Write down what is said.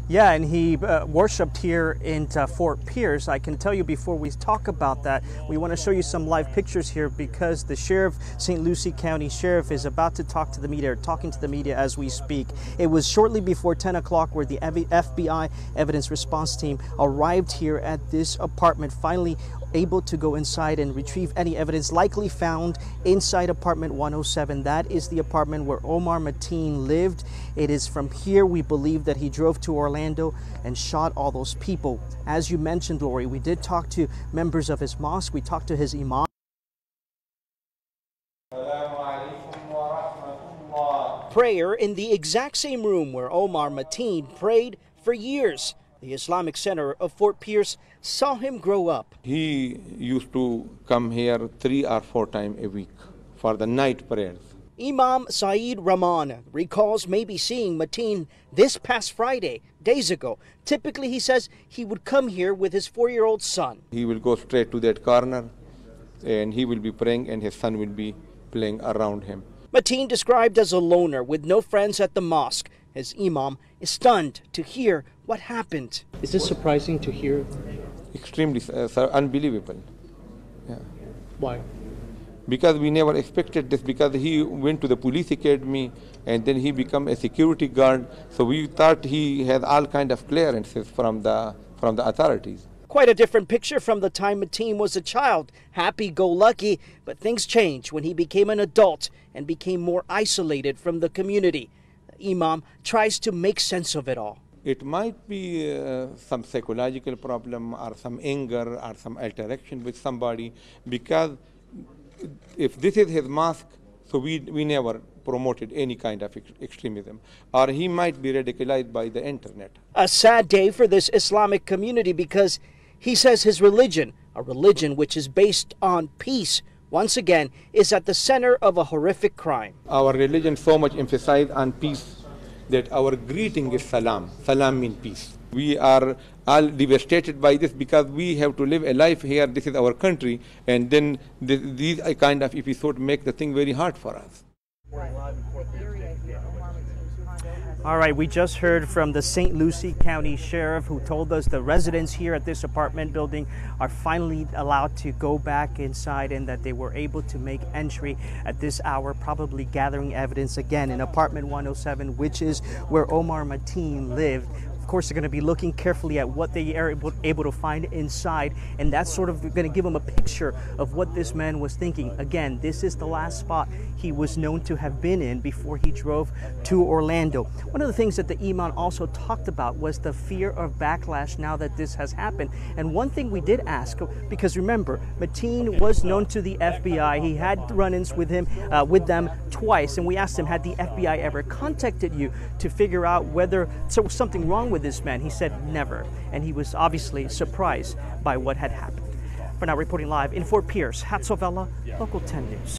Yeah, and he worshipped here in Fort Pierce. I can tell you before we talk about that, we want to show you some live pictures here because the sheriff, St. Lucie County Sheriff, is about to talk to the media, or talking to the media as we speak. It was shortly before 10 o'clock where the FBI Evidence Response Team arrived here at this apartment, finally able to go inside and retrieve any evidence likely found inside apartment 107. That is the apartment where Omar Mateen lived. It is from here we believe that he drove to Orlando and shot all those people. As you mentioned, Lori, we did talk to members of his mosque. We talked to his imam. Prayer in the exact same room where Omar Mateen prayed for years. The Islamic Center of Fort Pierce saw him grow up. He used to come here 3 or 4 times a week for the night prayers. Imam Saeed Rahman recalls maybe seeing Mateen this past Friday, days ago. Typically, he says he would come here with his 4-year-old son. He will go straight to that corner and he will be praying and his son will be playing around him. Mateen described as a loner with no friends at the mosque. His imam is stunned to hear what happened. Is this surprising to hear? Extremely unbelievable. Yeah. Why? Because we never expected this, because he went to the police academy and then he became a security guard. So we thought he had all kind of clearances from the authorities. Quite a different picture from the time Mateen was a child, happy-go-lucky, but things changed when he became an adult and became more isolated from the community. The imam tries to make sense of it all. It might be some psychological problem or some anger or some interaction with somebody, because if this is his mosque, so we never promoted any kind of extremism, or he might be radicalized by the internet. A sad day for this Islamic community because he says his religion, a religion which is based on peace, once again is at the center of a horrific crime. Our religion so much emphasized on peace that our greeting is salam. Salam means peace. We are all devastated by this because we have to live a life here. This is our country, and then these kind of episodes make the thing very hard for us. All right, we just heard from the St. Lucie County Sheriff, who told us the residents here at this apartment building are finally allowed to go back inside and that they were able to make entry at this hour, probably gathering evidence again in apartment 107, which is where Omar Mateen lived. Of course, they're going to be looking carefully at what they are able to find inside, and that's sort of going to give them a picture of what this man was thinking. Again, this is the last spot he was known to have been in before he drove to Orlando. One of the things that the imam also talked about was the fear of backlash now that this has happened. And one thing we did ask, because remember, Mateen was known to the FBI. He had run-ins with them twice, and we asked him, had the FBI ever contacted you to figure out whether there was something wrong with this man? He said never, and he was obviously surprised by what had happened. For now, reporting live in Fort Pierce, Hatzovella, Local 10 News.